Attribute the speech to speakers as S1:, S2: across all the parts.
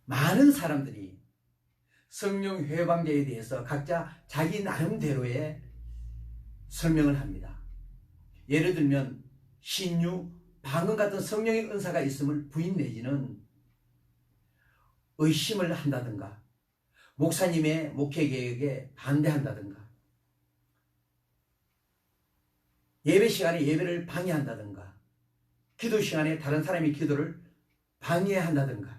S1: 많은 사람들이 성령 회방제에 대해서 각자 자기 나름대로의 설명을 합니다. 예를 들면 신유, 방언 같은 성령의 은사가 있음을 부인 내지는 의심을 한다든가, 목사님의 목회 계획에 반대한다든가, 예배 시간에 예배를 방해한다든가, 기도 시간에 다른 사람의 기도를 방해한다든가,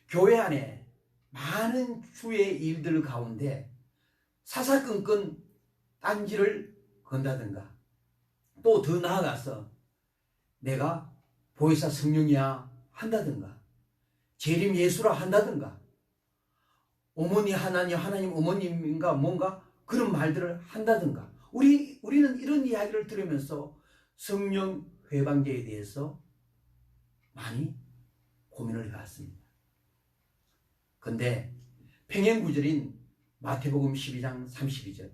S1: 교회 안에 많은 주의 일들 가운데 사사건건 딴지를 건다든가, 또 더 나아가서 내가 보혜사 성령이야 한다든가, 재림 예수라 한다든가, 어머니 하나님, 하나님 어머님인가 뭔가 그런 말들을 한다든가, 우리는 이런 이야기를 들으면서 성령 회방제에 대해서 많이 고민을 해왔습니다. 그런데 평행구절인 마태복음 12장 32절,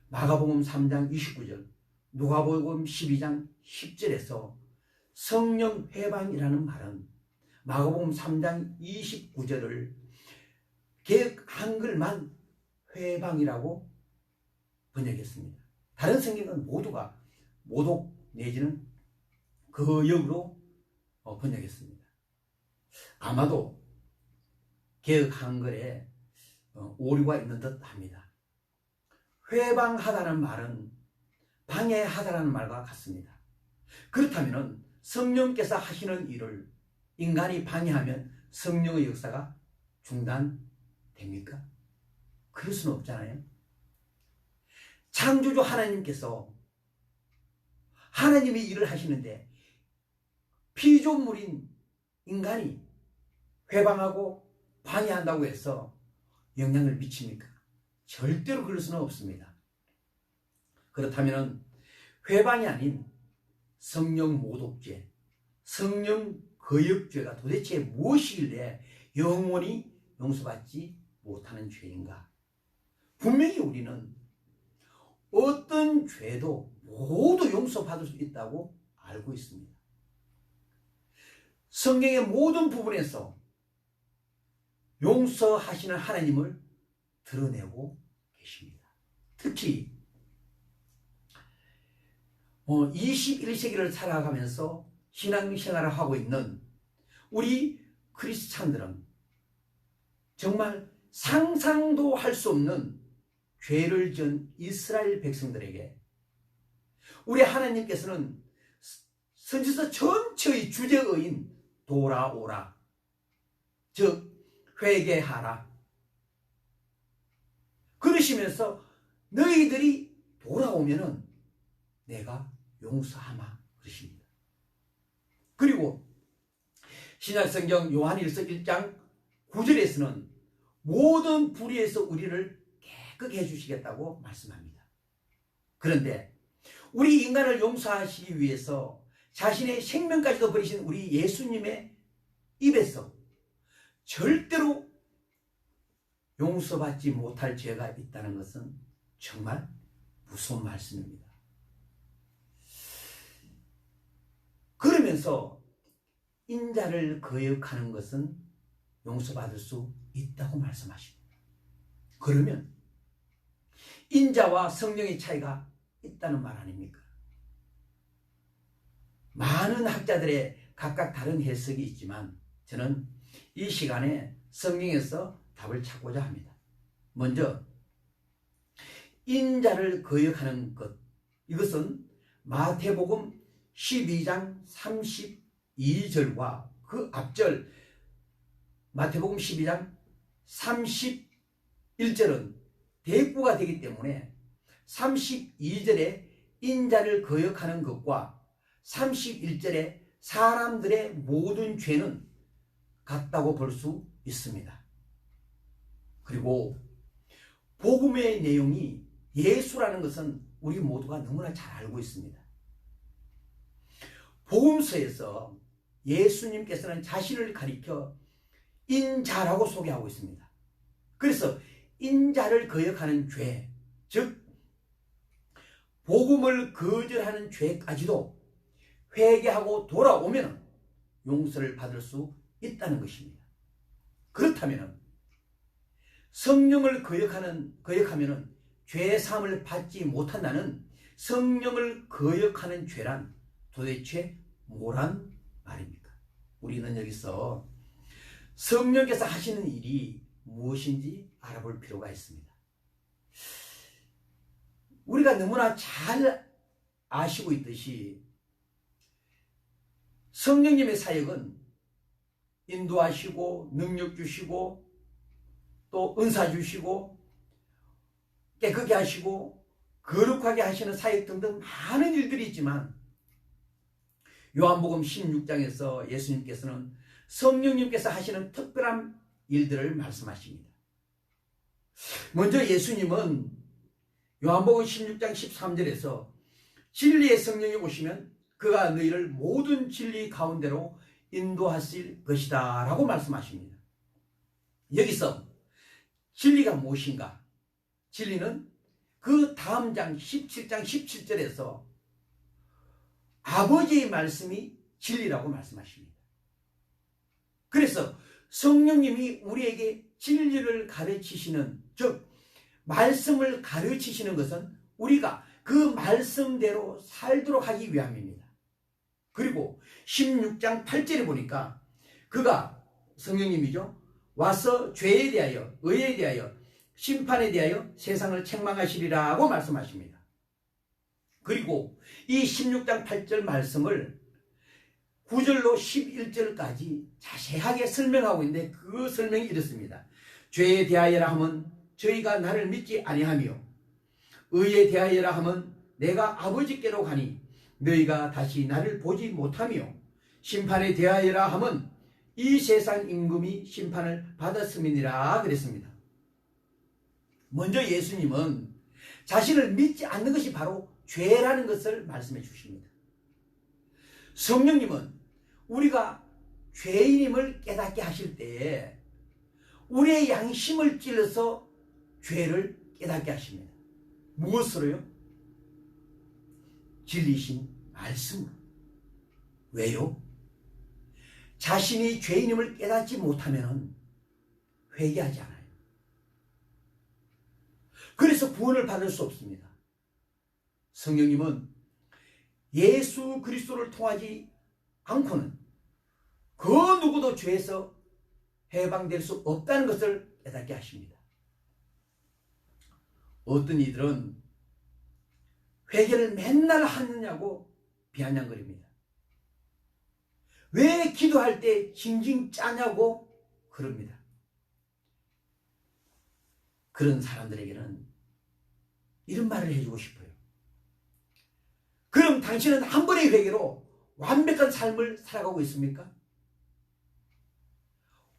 S1: 마가복음 3장 29절, 누가복음 12장 10절에서 성령 회방이라는 말은 마가복음 3장 29절을 개역 한글만 회방이라고 번역했습니다. 다른 성경은 모두가 모독 내지는 거역으로 번역했습니다. 아마도 개역 한글에 오류가 있는 듯 합니다. 회방하다는 말은 방해하다라는 말과 같습니다. 그렇다면 성령께서 하시는 일을 인간이 방해하면 성령의 역사가 중단됩니까? 그럴 수는 없잖아요. 창조주 하나님께서 하나님이 일을 하시는데 피조물인 인간이 회방하고 방해한다고 해서 영향을 미칩니까? 절대로 그럴 수는 없습니다. 그렇다면 회방이 아닌 성령 모독죄, 성령 거역죄가 도대체 무엇이길래 영원히 용서받지 못하는 죄인가? 분명히 우리는 어떤 죄도 모두 용서받을 수 있다고 알고 있습니다. 성경의 모든 부분에서 용서하시는 하나님을 드러내고 계십니다. 특히 21세기를 살아가면서 신앙생활을 하고 있는 우리 크리스찬들은 정말 상상도 할 수 없는 죄를 지은 이스라엘 백성들에게 우리 하나님께서는 선지서 전체의 주제어인 돌아오라, 즉 회개하라, 그러시면서 너희들이 돌아오면은 내가 용서하마 그러십니다. 그리고 신약성경 요한일서 1장 9절에서는 모든 불의에서 우리를 깨끗게 해주시겠다고 말씀합니다. 그런데 우리 인간을 용서하시기 위해서 자신의 생명까지도 버리신 우리 예수님의 입에서 절대로 용서받지 못할 죄가 있다는 것은 정말 무서운 말씀입니다. 그러면서 인자를 거역하는 것은 용서받을 수 있다고 말씀하십니다. 그러면 인자와 성령의 차이가 있다는 말 아닙니까? 많은 학자들의 각각 다른 해석이 있지만 저는 이 시간에 성경에서 답을 찾고자 합니다. 먼저 인자를 거역하는 것, 이것은 마태복음 12장 32절과 그 앞절 마태복음 12장 31절은 대꾸가 되기 때문에 32절에 인자를 거역하는 것과 31절에 사람들의 모든 죄는 같다고 볼 수 있습니다. 그리고 복음의 내용이 예수라는 것은 우리 모두가 너무나 잘 알고 있습니다. 복음서에서 예수님께서는 자신을 가리켜 인자라고 소개하고 있습니다. 그래서 인자를 거역하는 죄, 즉 복음을 거절하는 죄까지도 회개하고 돌아오면 용서를 받을 수 있다는 것입니다. 그렇다면 성령을 거역하면 죄 사함을 받지 못한다는 성령을 거역하는 죄란 도대체 뭐란 말입니까? 우리는 여기서 성령께서 하시는 일이 무엇인지 알아볼 필요가 있습니다. 우리가 너무나 잘 아시고 있듯이 성령님의 사역은 인도하시고 능력 주시고 또 은사 주시고 깨끗게 하시고 거룩하게 하시는 사역 등등 많은 일들이 있지만 요한복음 16장에서 예수님께서는 성령님께서 하시는 특별한 일들을 말씀하십니다. 먼저 예수님은 요한복음 16장 13절에서 진리의 성령이 오시면 그가 너희를 모든 진리 가운데로 인도하실 것이다 라고 말씀하십니다. 여기서 진리가 무엇인가? 진리는 그 다음 장 17장 17절에서 아버지의 말씀이 진리라고 말씀하십니다. 그래서 성령님이 우리에게 진리를 가르치시는, 즉 말씀을 가르치시는 것은 우리가 그 말씀대로 살도록 하기 위함입니다. 그리고 16장 8절에 보니까 그가, 성령님이죠, 와서 죄에 대하여 의에 대하여 심판에 대하여 세상을 책망하시리라고 말씀하십니다. 그리고 이 16장 8절 말씀을 9절로 11절까지 자세하게 설명하고 있는데 그 설명이 이렇습니다. 죄에 대하여라 하면 저희가 나를 믿지 아니하며 의에 대하여라 하면 내가 아버지께로 가니 너희가 다시 나를 보지 못하며 심판에 대하여라 하면 이 세상 임금이 심판을 받았음이니라 그랬습니다. 먼저 예수님은 자신을 믿지 않는 것이 바로 죄라는 것을 말씀해 주십니다. 성령님은 우리가 죄인임을 깨닫게 하실 때에 우리의 양심을 찔러서 죄를 깨닫게 하십니다. 무엇으로요? 진리신 말씀으로. 왜요? 자신이 죄인임을 깨닫지 못하면 회개하지 않아요. 그래서 구원을 받을 수 없습니다. 성령님은 예수 그리스도를 통하지 않고는 그 누구도 죄에서 해방될 수 없다는 것을 깨닫게 하십니다. 어떤 이들은 회개를 맨날 하느냐고 비아냥거립니다. 왜 기도할 때 징징 짜냐고 그럽니다. 그런 사람들에게는 이런 말을 해주고 싶어요. 그럼 당신은 한 번의 회개로 완벽한 삶을 살아가고 있습니까?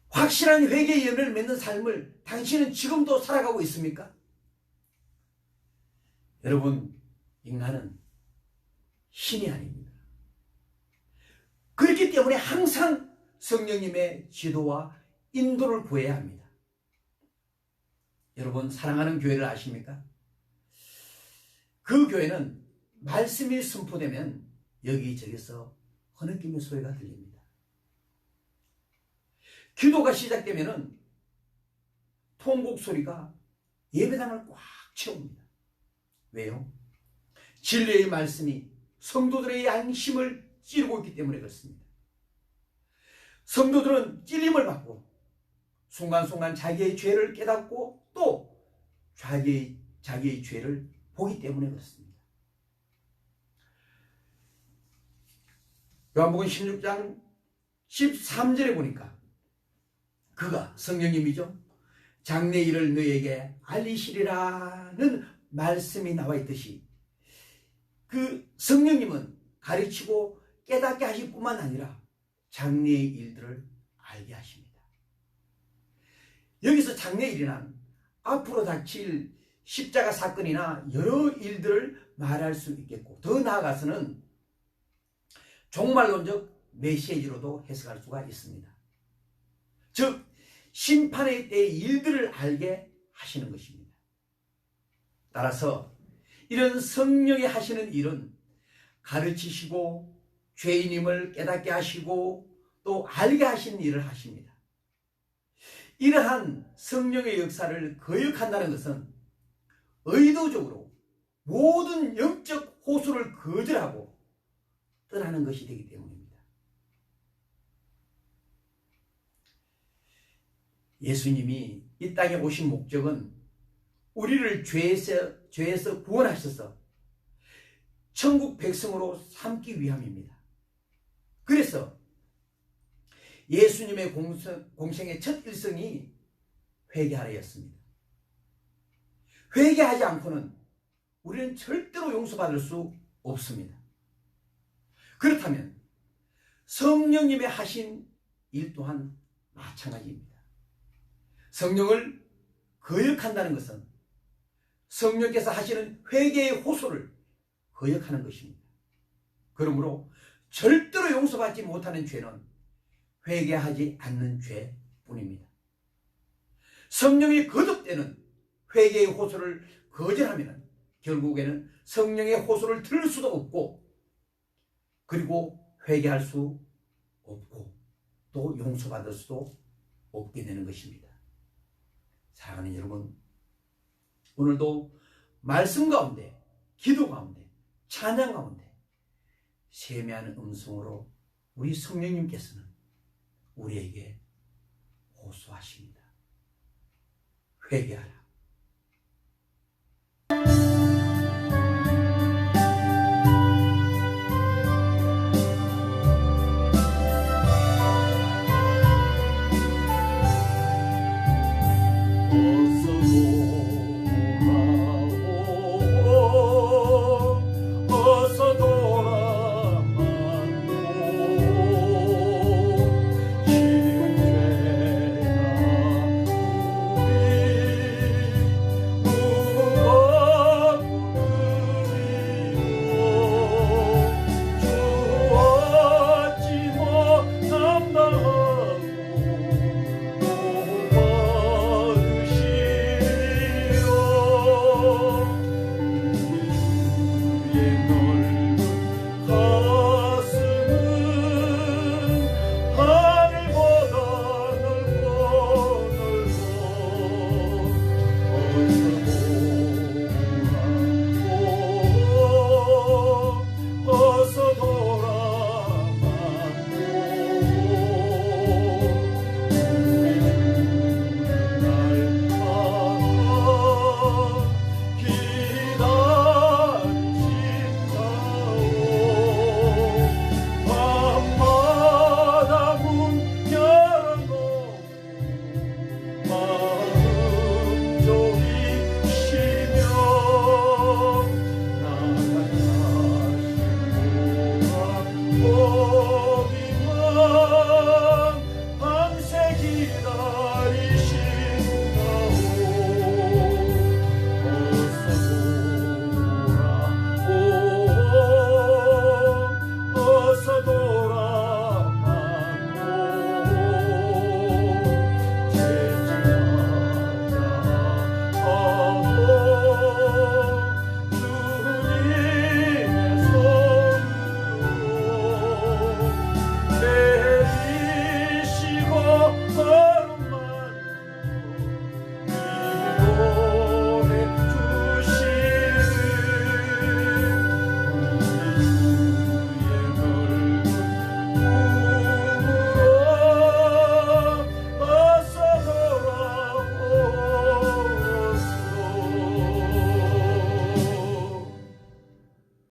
S1: 확실한 회개의 열매를 맺는 삶을 당신은 지금도 살아가고 있습니까? 여러분, 인간은 신이 아닙니다. 그렇기 때문에 항상 성령님의 지도와 인도를 구해야 합니다. 여러분, 사랑하는 교회를 아십니까? 그 교회는 말씀이 선포되면 여기저기서 흐느끼는 소리가 들립니다. 기도가 시작되면 통곡 소리가 예배당을 꽉 채웁니다. 왜요? 진리의 말씀이 성도들의 양심을 찌르고 있기 때문에 그렇습니다. 성도들은 찔림을 받고 순간순간 자기의 죄를 깨닫고 또 자기의 죄를 보기 때문에 그렇습니다. 요한복음 16장 13절에 보니까 그가, 성령님이죠, 장래 일을 너희에게 알리시리라는 말씀이 나와 있듯이 그 성령님은 가르치고 깨닫게 하실 뿐만 아니라 장래의 일들을 알게 하십니다. 여기서 장래일이란 앞으로 닥칠 십자가 사건이나 여러 일들을 말할 수 있겠고, 더 나아가서는 종말론적 메시지로도 해석할 수가 있습니다. 즉 심판의 때의 일들을 알게 하시는 것입니다. 따라서 이런 성령이 하시는 일은 가르치시고 죄인임을 깨닫게 하시고 또 알게 하시는 일을 하십니다. 이러한 성령의 역사를 거역한다는 것은 의도적으로 모든 영적 호소를 거절하고 떠나는 것이 되기 때문입니다. 예수님이 이 땅에 오신 목적은 우리를 죄에서 구원하셔서 천국 백성으로 삼기 위함입니다. 그래서 예수님의 공생의 첫 일성이 회개하라였습니다. 회개하지 않고는 우리는 절대로 용서받을 수 없습니다. 그렇다면 성령님의 하신 일 또한 마찬가지입니다. 성령을 거역한다는 것은 성령께서 하시는 회개의 호소를 거역하는 것입니다. 그러므로 절대로 용서받지 못하는 죄는 회개하지 않는 죄뿐입니다. 성령이 거듭되는 회개의 호소를 거절하면 결국에는 성령의 호소를 들을 수도 없고, 그리고 회개할 수 없고, 또 용서받을 수도 없게 되는 것입니다. 사랑하는 여러분, 오늘도 말씀 가운데, 기도 가운데, 찬양 가운데 세미한 음성으로 우리 성령님께서는 우리에게 호소하십니다. 회개하라.